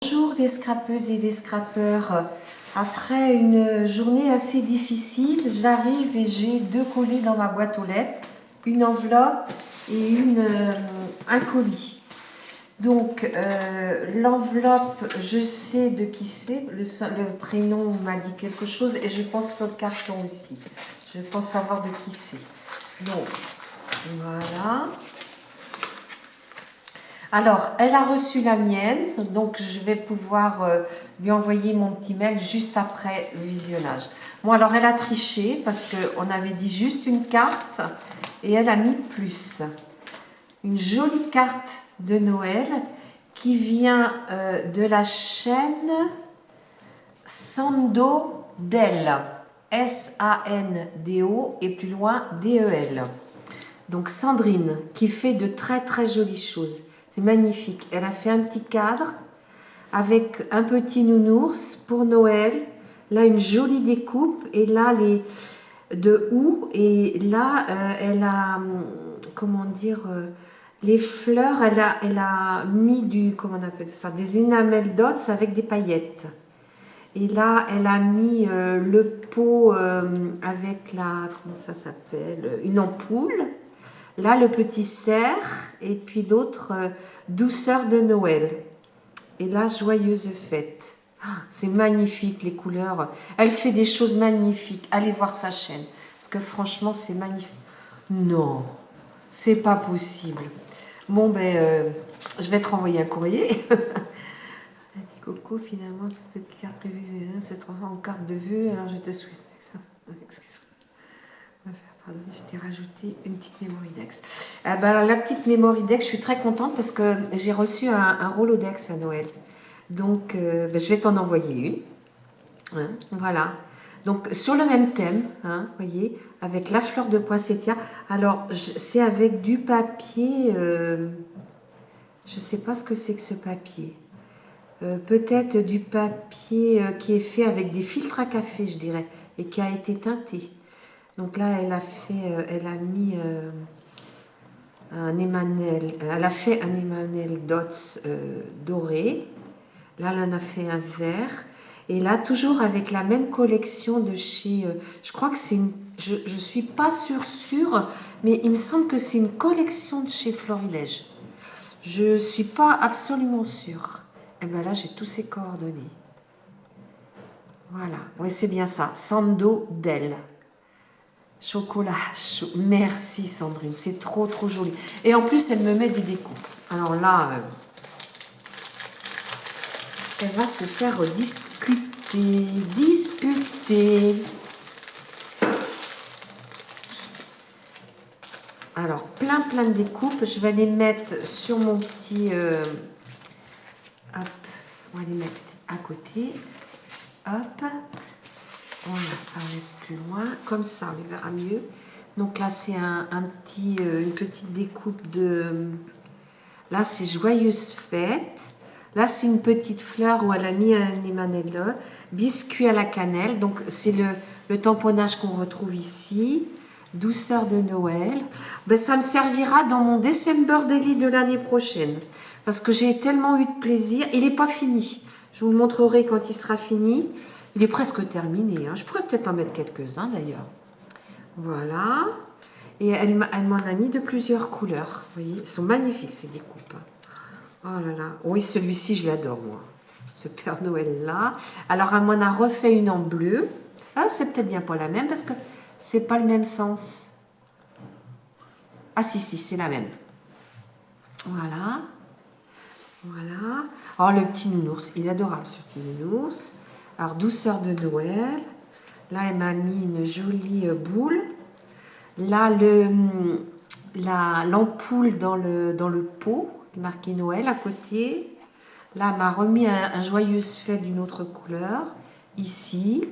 Bonjour les scrapeuses et les scrapeurs. Après une journée assez difficile, j'arrive et j'ai deux colis dans ma boîte aux lettres, une enveloppe et un colis. Donc l'enveloppe, je sais de qui c'est, le prénom m'a dit quelque chose et je pense le carton aussi. Je pense savoir de qui c'est. Donc voilà. Alors, elle a reçu la mienne, donc je vais pouvoir lui envoyer mon petit mail juste après le visionnage. Bon, alors elle a triché parce qu'on avait dit juste une carte et elle a mis plus. Une jolie carte de Noël qui vient de la chaîne Sando Del. S-A-N-D-O et plus loin D-E-L. Donc Sandrine qui fait de très très jolies choses. C'est magnifique. Elle a fait un petit cadre avec un petit nounours pour Noël. Là, une jolie découpe. Et là, de houx. Et là, elle a, comment dire, les fleurs, elle a mis comment on appelle ça, des enamel dots avec des paillettes. Et là, elle a mis le pot avec comment ça s'appelle, une ampoule. Là, le petit cerf et puis l'autre, douceur de Noël. Et là, joyeuse fête. C'est magnifique, les couleurs. Elle fait des choses magnifiques. Allez voir sa chaîne. Parce que franchement, c'est magnifique. Non, c'est pas possible. Bon, je vais te renvoyer un courrier. Coco, finalement, cette petite carte prévue, c'est en carte de vœux. Alors, je te souhaite ça. Excuse-moi. Pardon, je t'ai rajouté une petite Mémoridex. Alors, la petite Mémoridex, je suis très contente parce que j'ai reçu un Rolodex à Noël. Donc, je vais t'en envoyer une. Hein, voilà. Donc, sur le même thème, hein, voyez, avec la fleur de poinsettia. Alors, c'est avec du papier. Je ne sais pas ce que c'est que ce papier. Peut-être du papier qui est fait avec des filtres à café, je dirais, et qui a été teinté. Donc là, elle a mis un Emmanuel, elle a fait un Emmanuel Dots doré. Là, elle en a fait un vert. Et là, toujours avec la même collection de chez, je crois que c'est une, je suis pas sûre, mais il me semble que c'est une collection de chez Florilège. Je suis pas absolument sûre. Et bien là, j'ai tous ses coordonnées. Voilà, oui, c'est bien ça, Sando Del. Chocolat chaud. Merci Sandrine, c'est trop trop joli. Et en plus, elle me met des découpes. Alors là, elle va se faire disputer. Alors, plein de découpes. Je vais les mettre sur mon petit... hop, on va les mettre à côté. Hop. Voilà, ça reste plus loin. Comme ça, on les verra mieux. Donc là, c'est une petite découpe de... Là, c'est Joyeuse Fête. Là, c'est une petite fleur où elle a mis un Emmanuel. Biscuit à la cannelle. Donc, c'est le tamponnage qu'on retrouve ici. Douceur de Noël. Ça me servira dans mon December Daily de l'année prochaine. Parce que j'ai tellement eu de plaisir. Il n'est pas fini. Je vous le montrerai quand il sera fini. Il est presque terminé. Hein. Je pourrais peut-être en mettre quelques-uns d'ailleurs. Voilà. Et elle m'en a mis de plusieurs couleurs. Vous voyez, ils sont magnifiques ces découpes. Oh là là. Oui, celui-ci, je l'adore, moi. Ce Père Noël-là. Alors, elle m'en a refait une en bleu. Ah, c'est peut-être bien pas la même parce que c'est pas le même sens. Ah, si, c'est la même. Voilà. Voilà. Oh, le petit nounours. Il est adorable, ce petit nounours. Alors, douceur de Noël. Là, elle m'a mis une jolie boule. Là, l'ampoule dans le pot, marqué Noël à côté. Là, elle m'a remis un joyeuse fête d'une autre couleur. Ici.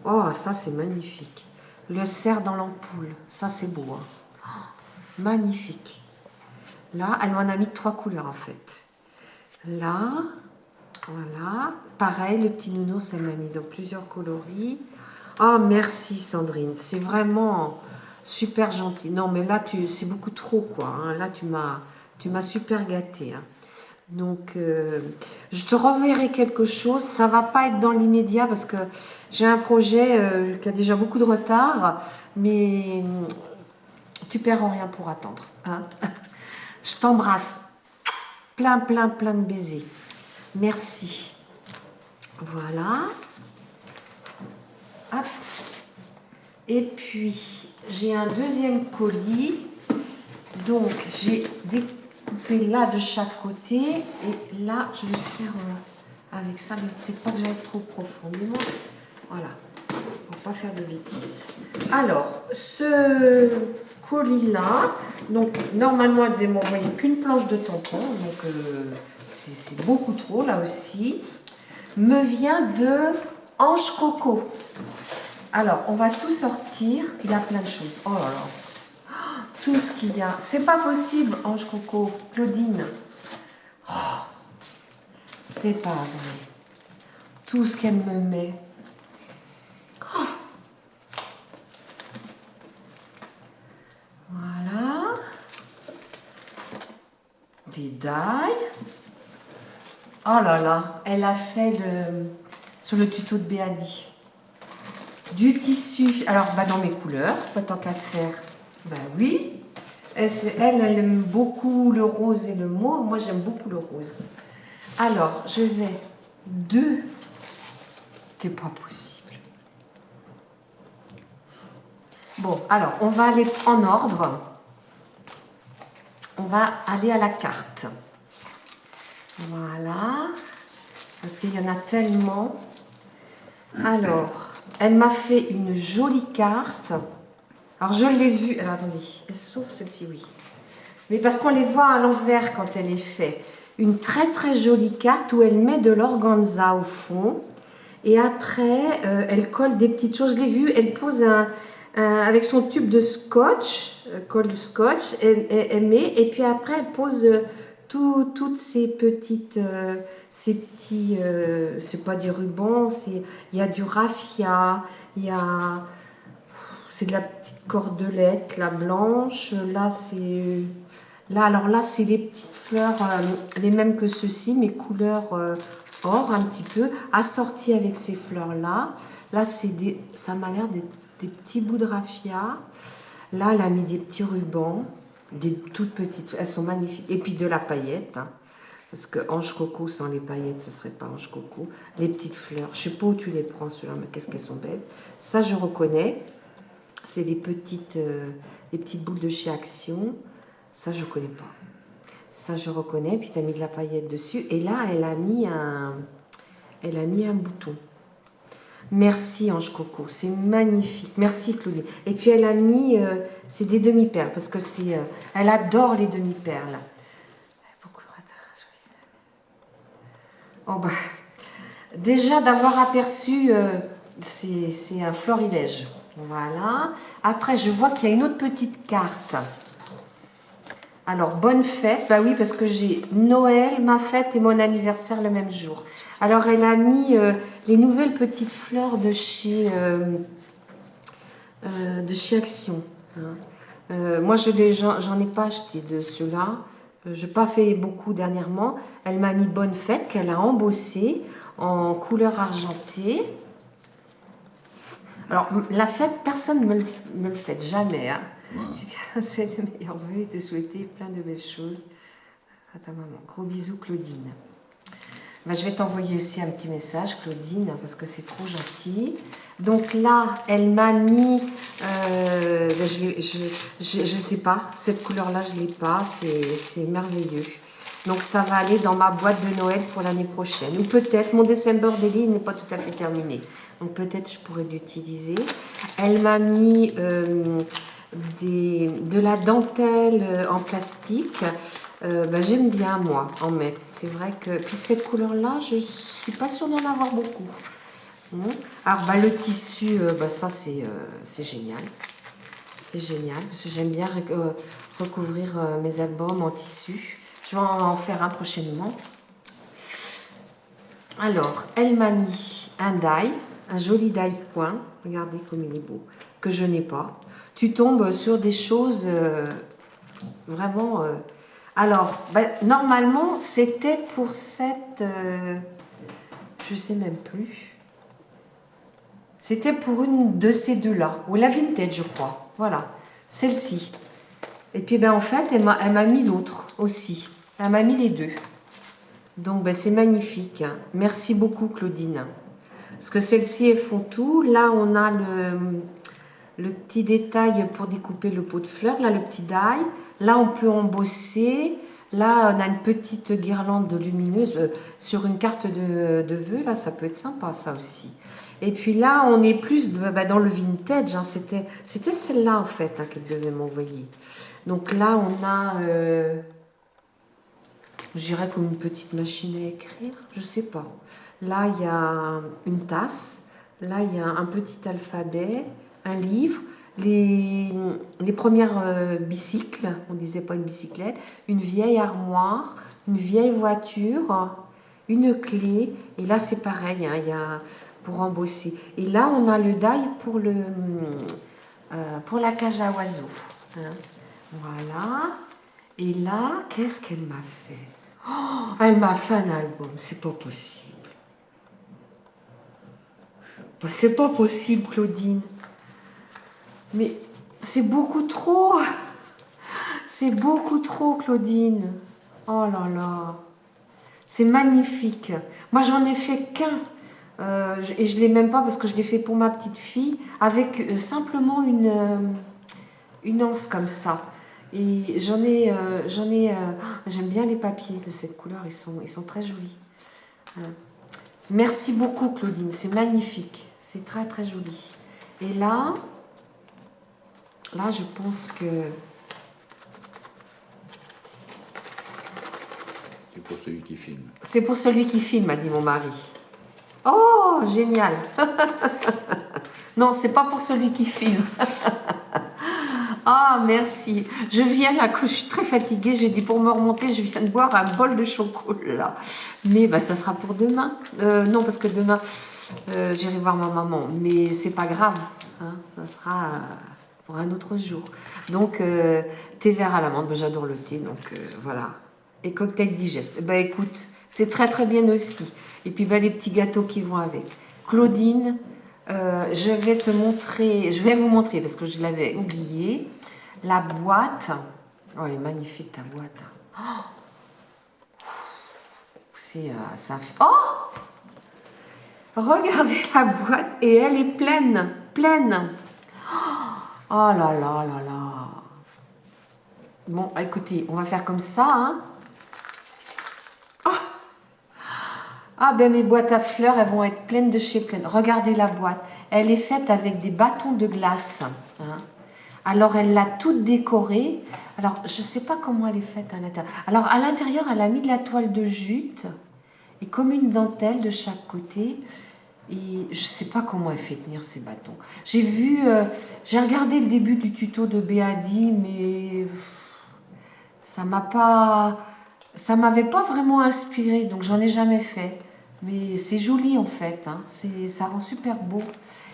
Oh, ça, c'est magnifique. Le cerf dans l'ampoule. Ça, c'est beau. Hein. Oh, magnifique. Là, elle m'en a mis 3 couleurs, en fait. Là... Voilà, pareil, le petit nounours, elle m'a mis dans plusieurs coloris. Oh, merci Sandrine, c'est vraiment super gentil. Non, mais là, c'est beaucoup trop, quoi. Hein. Là, tu m'as super gâtée. Hein. Donc, je te renverrai quelque chose. Ça va pas être dans l'immédiat parce que j'ai un projet qui a déjà beaucoup de retard, mais tu perds rien pour attendre. Hein. Je t'embrasse. Plein, plein, plein de baisers. Merci. Voilà. Hop. Et puis, j'ai un deuxième colis. Donc, j'ai découpé là de chaque côté. Et là, je vais faire avec ça, mais peut-être pas que j'aille trop profondément. Voilà. Pour pas faire de bêtises. Alors, ce colis-là, donc, normalement, elle devait m'envoyer qu'une planche de tampon. Donc, c'est beaucoup trop, là aussi. Me vient de Ange Coco. Alors, on va tout sortir. Il y a plein de choses. Oh là là. Tout ce qu'il y a. C'est pas possible, Ange Coco. Claudine. Oh, c'est pas vrai. Tout ce qu'elle me met. Oh. Voilà. Des dailles. Oh là là. Elle a fait sur le tuto de Béadi. Du tissu, alors bah dans mes couleurs, pas tant qu'à faire, bah oui. Elle aime beaucoup le rose et le mauve, moi j'aime beaucoup le rose. Alors, je vais c'est pas possible. Bon, alors, on va aller en ordre. On va aller à la carte. Voilà, parce qu'il y en a tellement. Alors... Elle m'a fait une jolie carte. Alors, je l'ai vue. Alors, attendez. Elle s'ouvre, celle-ci, oui. Mais parce qu'on les voit à l'envers quand elle est faite. Une très, très jolie carte où elle met de l'organza au fond. Et après, elle colle des petites choses. Je l'ai vue. Elle pose avec son tube de scotch, colle de scotch. Elle met. Et puis après, elle pose... toutes ces petites, c'est pas du ruban, il y a du raffia, c'est de la petite cordelette, la blanche, alors là, c'est les petites fleurs, les mêmes que ceux-ci, mais couleur or un petit peu, assorties avec ces fleurs-là. Là, ça m'a l'air des petits bouts de raffia. Là, elle a mis des petits rubans. Des toutes petites, elles sont magnifiques. Et puis de la paillette, hein, parce que Ange Coco sans les paillettes, ce serait pas Ange Coco. Les petites fleurs, je sais pas où tu les prends ceux-là, mais qu'est-ce qu'elles sont belles. Ça, je reconnais. C'est des petites boules de chez Action. Ça, je connais pas. Ça, je reconnais. Puis tu as mis de la paillette dessus. Et là, elle a mis un bouton. Merci Ange Coco, c'est magnifique. Merci Claudie. Et puis elle a mis, c'est des demi-perles parce que elle adore les demi-perles. Oh bah, déjà d'avoir aperçu, c'est un florilège. Voilà. Après, je vois qu'il y a une autre petite carte. Alors, bonne fête. Bah oui, parce que j'ai Noël, ma fête et mon anniversaire le même jour. Alors, elle a mis les nouvelles petites fleurs de chez Action. Hein. Moi, j'en ai pas acheté de ceux-là. Je n'ai pas fait beaucoup dernièrement. Elle m'a mis bonne fête qu'elle a embossé en couleur argentée. Alors, la fête, personne ne me le fait jamais. Hein. C'est de meilleurs vœux et te souhaiter plein de belles choses à ta maman. Gros bisous, Claudine. Ben, je vais t'envoyer aussi un petit message, Claudine, parce que c'est trop gentil. Donc là, elle m'a mis... je sais pas, cette couleur-là, je l'ai pas. C'est merveilleux. Donc ça va aller dans ma boîte de Noël pour l'année prochaine. Ou peut-être, mon December Daily n'est pas tout à fait terminé. Donc peut-être je pourrais l'utiliser. Elle m'a mis de la dentelle en plastique. J'aime bien moi en mettre. C'est vrai que... Puis cette couleur-là, je suis pas sûre d'en avoir beaucoup. Alors le tissu, ça c'est génial. C'est génial parce que j'aime bien recouvrir mes albums en tissu. Je vais en faire un prochainement. Alors, elle m'a mis un die, un joli die coin. Regardez comme il est beau. Que je n'ai pas. Tu tombes sur des choses vraiment... Alors, ben, normalement, c'était pour cette... je sais même plus. C'était pour une de ces deux-là. Ou la vintage, je crois. Voilà, celle-ci. Et puis, ben, en fait, elle m'a mis l'autre aussi. Elle m'a mis les deux. Donc, ben, c'est magnifique. Merci beaucoup, Claudine. Parce que celles-ci, elles font tout. Là, on a le petit détail pour découper le pot de fleurs. Là, le petit die. Là, on peut embosser. Là, on a une petite guirlande lumineuse sur une carte de vœux. Là, ça peut être sympa, ça aussi. Et puis là, on est plus dans le vintage. Hein. C'était celle-là, en fait, hein, qu'elle devait m'envoyer. Donc là, on a... je dirais comme une petite machine à écrire. Je sais pas. Là, il y a une tasse. Là, il y a un petit alphabet, un livre, les premières bicycles, on disait pas une bicyclette, une vieille armoire, une vieille voiture, une clé. Et là, c'est pareil, hein, il y a pour embosser. Et là, on a le die pour la cage à oiseaux. Hein. Voilà. Et là, qu'est-ce qu'elle m'a fait? Oh, elle m'a fait un album, c'est pas possible. C'est pas possible, Claudine. Mais c'est beaucoup trop. C'est beaucoup trop, Claudine. Oh là là. C'est magnifique. Moi, j'en ai fait qu'un. Et je ne l'ai même pas parce que je l'ai fait pour ma petite fille avec simplement une anse comme ça. Et j'aime bien les papiers de cette couleur, ils sont très jolis. Merci beaucoup, Claudine, c'est magnifique. C'est très très joli. Et là, je pense que... C'est pour celui qui filme. C'est pour celui qui filme, a dit mon mari. Oh, génial. Non, c'est pas pour celui qui filme. Ah, merci. Je viens là, je suis très fatiguée. J'ai dit pour me remonter, je viens de boire un bol de chocolat. Mais bah, ça sera pour demain. Non, parce que demain, j'irai voir ma maman. Mais c'est pas grave. Hein, ça sera pour un autre jour. Donc, thé vert à l'amande. Bah, j'adore le thé. Donc, voilà. Et cocktail digeste. Bah, écoute, c'est très très bien aussi. Et puis, bah, les petits gâteaux qui vont avec. Claudine. Je vais vous montrer parce que je l'avais oublié. La boîte. Oh, elle est magnifique ta boîte. Oh, ça fait. Oh, regardez la boîte et elle est pleine, pleine. Oh là là là là. Bon, écoutez, on va faire comme ça. Hein. Ah ben mes boîtes à fleurs, elles vont être pleines de chez pleines. Regardez la boîte. Elle est faite avec des bâtons de glace. Hein. Alors elle l'a toute décorée. Alors je ne sais pas comment elle est faite à l'intérieur. Alors à l'intérieur, elle a mis de la toile de jute et comme une dentelle de chaque côté. Et je ne sais pas comment elle fait tenir ces bâtons. J'ai regardé le début du tuto de Béadi, mais ça m'avait pas vraiment inspiré, donc j'en ai jamais fait. Mais c'est joli en fait, hein. Ça rend super beau.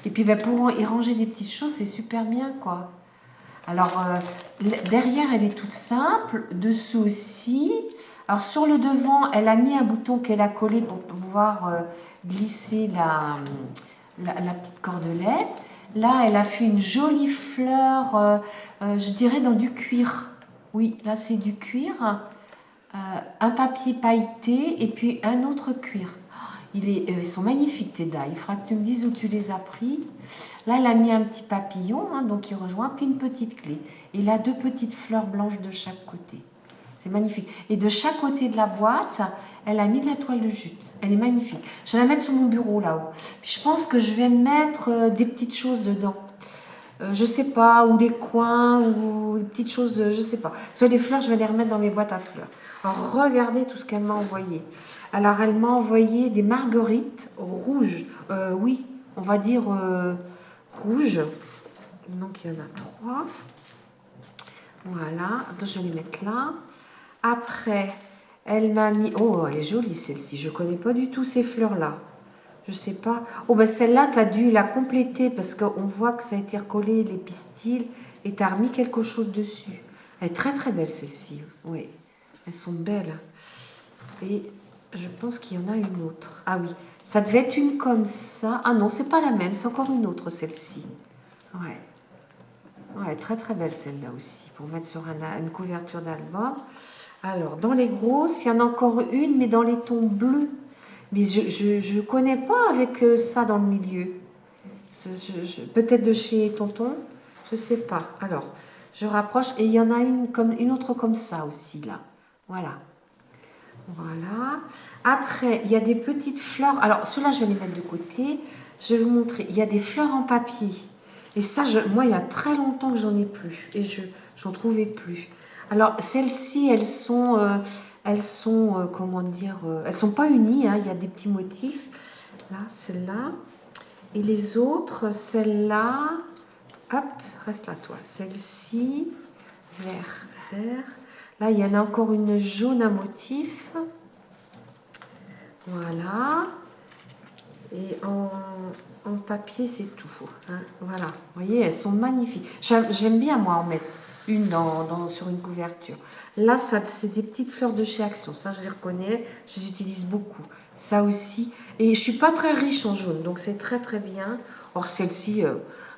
Et puis ben, pour y ranger des petites choses, c'est super bien quoi. Alors derrière, elle est toute simple, dessous aussi. Alors sur le devant, elle a mis un bouton qu'elle a collé pour pouvoir glisser la petite cordelette. Là, elle a fait une jolie fleur, je dirais dans du cuir. Oui, là c'est du cuir. Un papier pailleté et puis un autre cuir. Ils sont magnifiques tes die. Il faudra que tu me dises où tu les as pris. Là, elle a mis un petit papillon, hein, donc il rejoint, puis une petite clé. Et là, 2 petites fleurs blanches de chaque côté. C'est magnifique. Et de chaque côté de la boîte, elle a mis de la toile de jute. Elle est magnifique. Je vais la mettre sur mon bureau là-haut. Puis je pense que je vais mettre des petites choses dedans. Je sais pas, ou les coins, ou des petites choses, je sais pas. Soit les fleurs, je vais les remettre dans mes boîtes à fleurs. Alors, regardez tout ce qu'elle m'a envoyé. Alors, elle m'a envoyé des marguerites rouges. Oui, on va dire rouges. Donc, il y en a 3. Voilà. Attends, je vais les mettre là. Après, elle m'a mis... Oh, elle est jolie, celle-ci. Je connais pas du tout ces fleurs-là. Je sais pas. Oh, ben celle-là, tu as dû la compléter parce qu'on voit que ça a été recollé, les pistils, et tu as remis quelque chose dessus. Elle est très très belle celle-ci. Oui. Elles sont belles. Et je pense qu'il y en a une autre. Ah oui, ça devait être une comme ça. Ah non, c'est pas la même, c'est encore une autre celle-ci. Ouais. Ouais, très très belle celle-là aussi, pour mettre sur une couverture d'album. Alors, dans les grosses, il y en a encore une, mais dans les tons bleus. Mais je connais pas avec ça dans le milieu. Peut-être de chez Tonton, je sais pas. Alors, je rapproche et il y en a une autre comme ça aussi là. Voilà. Voilà. Après, il y a des petites fleurs. Alors, ceux-là, je vais les mettre de côté. Je vais vous montrer. Il y a des fleurs en papier. Et ça, moi, il y a très longtemps que j'en ai plus. Et j'en trouvais plus. Alors, celles-ci, elles sont comment dire, elles sont pas unies. Hein, il y a des petits motifs. Là, celle-là. Et les autres, celle-là, hop, reste là, toi. Celle-ci, vert, vert. Là, il y en a encore une jaune à motif. Voilà. Et en papier, c'est tout. Hein. Voilà. Vous voyez, elles sont magnifiques. J'aime bien, moi, en mettre une sur une couverture. Là, c'est des petites fleurs de chez Action. Ça, je les reconnais. Je les utilise beaucoup. Ça aussi. Et je suis pas très riche en jaune, donc c'est très, très bien. Or, celle-ci,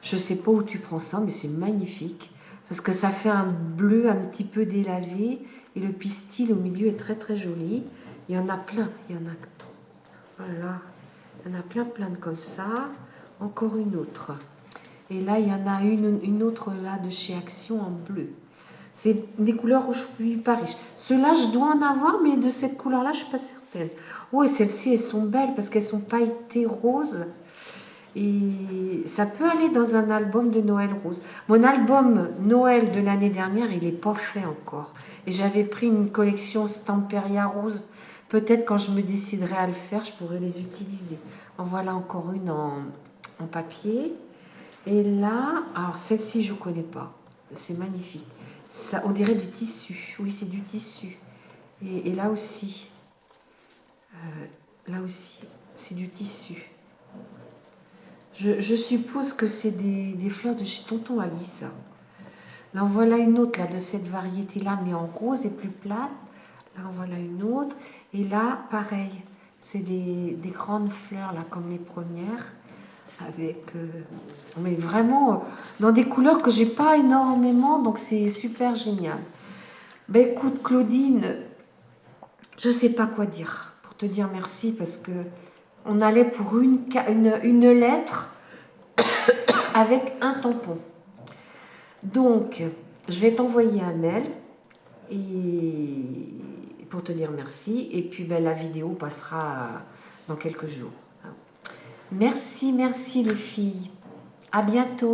je sais pas où tu prends ça, mais c'est magnifique. Parce que ça fait un bleu un petit peu délavé. Et le pistil au milieu est très, très joli. Il y en a plein. Il y en a trop. Voilà. Il y en a plein, plein de comme ça. Encore une autre. Et là, il y en a une autre là de chez Action en bleu. C'est des couleurs où je suis pas riche. Ceux-là, je dois en avoir, mais de cette couleur-là, je suis pas certaine. Oui, celles-ci, elles sont belles parce qu'elles sont pailletées roses. Et ça peut aller dans un album de Noël rose. Mon album Noël de l'année dernière, il n'est pas fait encore. Et j'avais pris une collection Stamperia rose. Peut-être quand je me déciderai à le faire, je pourrai les utiliser. En voilà encore une en papier. Et là, alors celle-ci, je ne connais pas. C'est magnifique. Ça, on dirait du tissu. Oui, c'est du tissu. Et là aussi, c'est du tissu. Je suppose que c'est des fleurs de chez Tonton Ali, ça. Là, en voilà une autre là, de cette variété-là, mais en rose et plus plate. Là, en voilà une autre. Et là, pareil, c'est des grandes fleurs, là, comme les premières. Avec, mais vraiment, dans des couleurs que j'ai pas énormément, donc c'est super génial. Ben écoute, Claudine, je sais pas quoi dire pour te dire merci, parce que on allait pour une lettre avec un tampon. Donc, je vais t'envoyer un mail et pour te dire merci. Et puis, ben, la vidéo passera dans quelques jours. Merci, merci les filles. À bientôt.